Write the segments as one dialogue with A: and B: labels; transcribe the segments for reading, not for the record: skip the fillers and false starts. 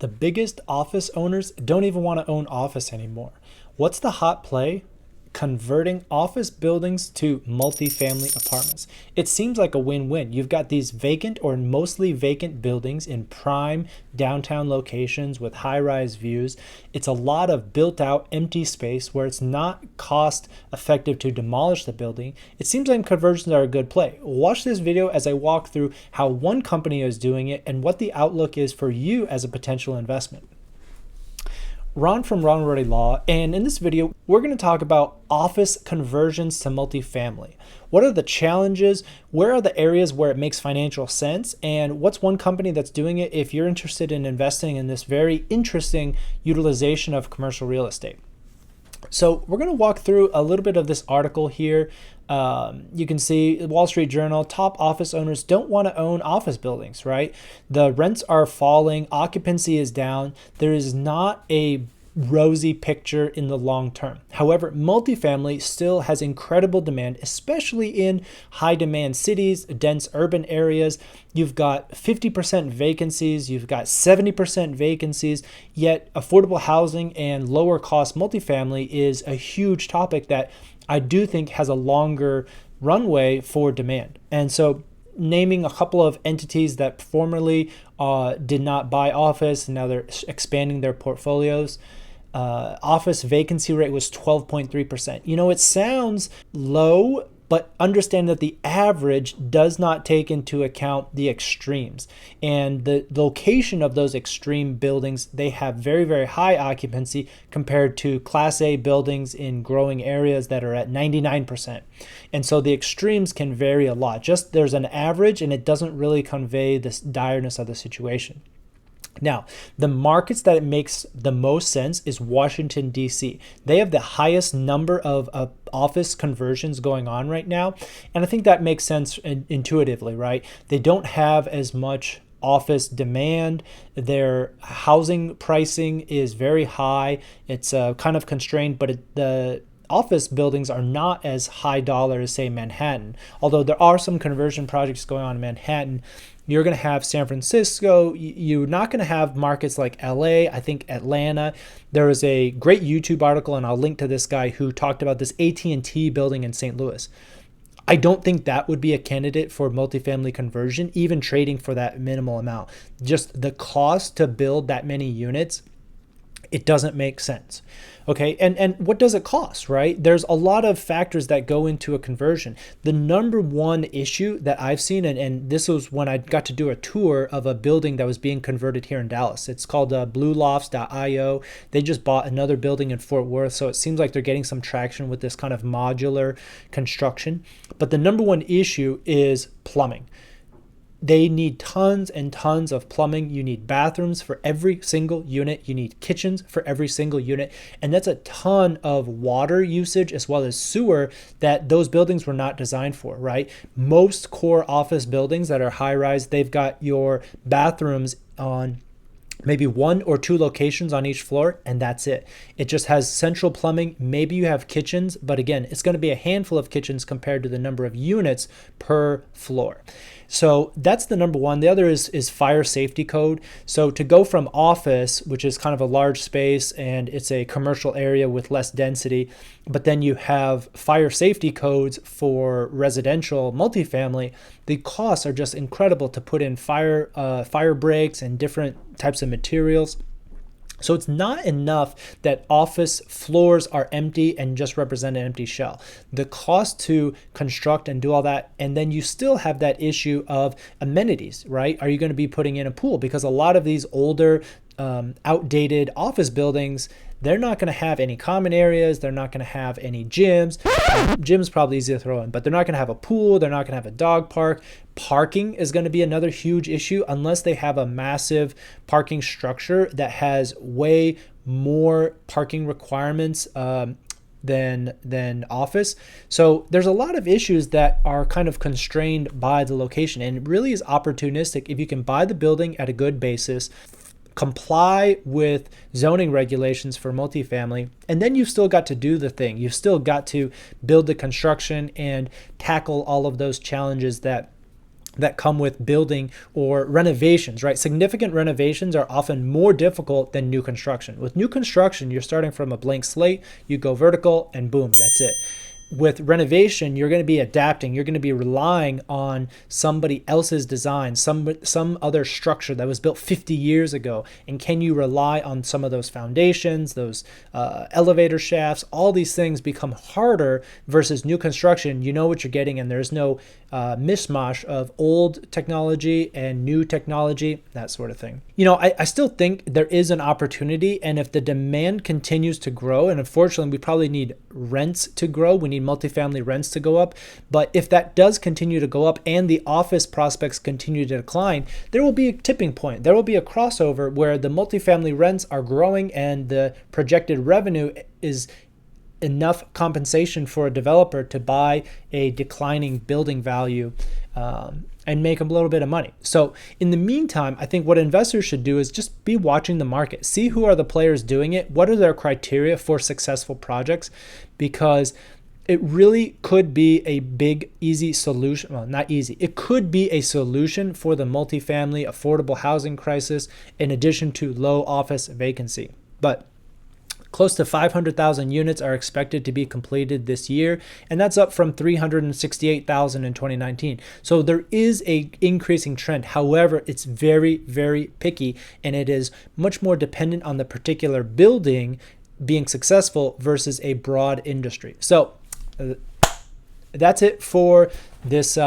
A: The biggest office owners don't even want to own office anymore. What's the hot play? Converting office buildings to multifamily apartments. It seems like a win-win. You've got these vacant or mostly vacant buildings in prime downtown locations with high-rise views. It's a lot of built-out empty space where it's not cost effective to demolish the building. It seems like conversions are a good play. Watch this video as I walk through how one company is doing it and what the outlook is for you as a potential investment. Ron from Ronald Law, and in this video, we're going to talk about office conversions to multifamily. What are the challenges? Where are the areas where it makes financial sense? And what's one company that's doing it if you're interested in investing in this very interesting utilization of commercial real estate? So we're going to walk through a little bit of this article here. You can see Wall Street Journal, top office owners don't want to own office buildings, right? The rents are falling, occupancy is down. There is not a rosy picture in the long term. However, multifamily still has incredible demand, especially in high demand cities, dense urban areas. You've got 50% vacancies, you've got 70% vacancies, yet affordable housing and lower cost multifamily is a huge topic that I do think has a longer runway for demand. And so naming a couple of entities that formerly did not buy office, and now they're expanding their portfolios. Office vacancy rate was 12.3%. You know, it sounds low, but understand that the average does not take into account the extremes. And the location of those extreme buildings, they have very, very high occupancy compared to Class A buildings in growing areas that are at 99%. And so the extremes can vary a lot. Just there's an average, and it doesn't really convey this direness of the situation. Now, the markets that it makes the most sense is Washington, D.C. They have the highest number of office conversions going on right now. And I think that makes sense intuitively, right? They don't have as much office demand. Their housing pricing is very high. It's kind of constrained, but the office buildings are not as high dollar as, say, Manhattan. Although there are some conversion projects going on in Manhattan. You're going to have San Francisco. You're not going to have markets like LA, I think Atlanta. There was a great YouTube article, and I'll link to this guy who talked about this AT&T building in St. Louis. I don't think that would be a candidate for multifamily conversion, even trading for that minimal amount. Just the cost to build that many units, it doesn't make sense. Okay, and what does it cost, right? There's a lot of factors that go into a conversion. The number one issue that I've seen, and this was when I got to do a tour of a building that was being converted here in Dallas. It's called bluelofts.io. They just bought another building in Fort Worth, so it seems like they're getting some traction with this kind of modular construction. But the number one issue is plumbing. They need tons and tons of plumbing. You need bathrooms for every single unit. You need kitchens for every single unit. And that's a ton of water usage as well as sewer that those buildings were not designed for, right? Most core office buildings that are high rise, they've got your bathrooms on maybe one or two locations on each floor, and that's it. It just has central plumbing. Maybe you have kitchens, but again, it's going to be a handful of kitchens compared to the number of units per floor. So that's the number one. The other is fire safety code. So to go from office, which is kind of a large space and it's a commercial area with less density, but then you have fire safety codes for residential multifamily, the costs are just incredible to put in fire breaks and different types of materials. So it's not enough that office floors are empty and just represent an empty shell. The cost to construct and do all that, and then you still have that issue of amenities, right? Are you going to be putting in a pool? Because a lot of these older, outdated office buildings, they're not going to have any common areas. They're not going to have any gyms. Gyms probably easy to throw in, but they're not going to have a pool. They're not going to have a dog park. Parking is going to be another huge issue unless they have a massive parking structure that has way more parking requirements than office. So there's a lot of issues that are kind of constrained by the location, and it really is opportunistic. If you can buy the building at a good basis, comply with zoning regulations for multifamily, and then you've still got to do the thing. You've still got to build the construction and tackle all of those challenges that that come with building or renovations, right? Significant renovations are often more difficult than new construction. With new construction, you're starting from a blank slate, you go vertical, and boom, that's it. With renovation, you're going to be adapting. You're going to be relying on somebody else's design, some other structure that was built 50 years ago. And can you rely on some of those foundations, those elevator shafts? All these things become harder versus new construction. You know what you're getting, and there's no mishmash of old technology and new technology, that sort of thing. You know, I still think there is an opportunity, and if the demand continues to grow, and unfortunately we probably need rents to grow, we need multifamily rents to go up, but if that does continue to go up and the office prospects continue to decline, there will be a tipping point. There will be a crossover where the multifamily rents are growing and the projected revenue is enough compensation for a developer to buy a declining building value and make a little bit of money. So in the meantime, I think what investors should do is just be watching the market, see who are the players doing it, what are their criteria for successful projects, because it really could be a big, easy solution. Well, not easy. It could be a solution for the multifamily affordable housing crisis in addition to low office vacancy. But close to 500,000 units are expected to be completed this year, and that's up from 368,000 in 2019. So there is a increasing trend. However, it's very, very picky, and it is much more dependent on the particular building being successful versus a broad industry. So that's it for this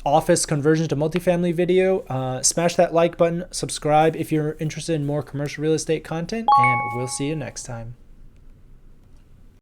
A: office conversion to multifamily video. Smash that like button, subscribe if you're interested in more commercial real estate content, and we'll see you next time.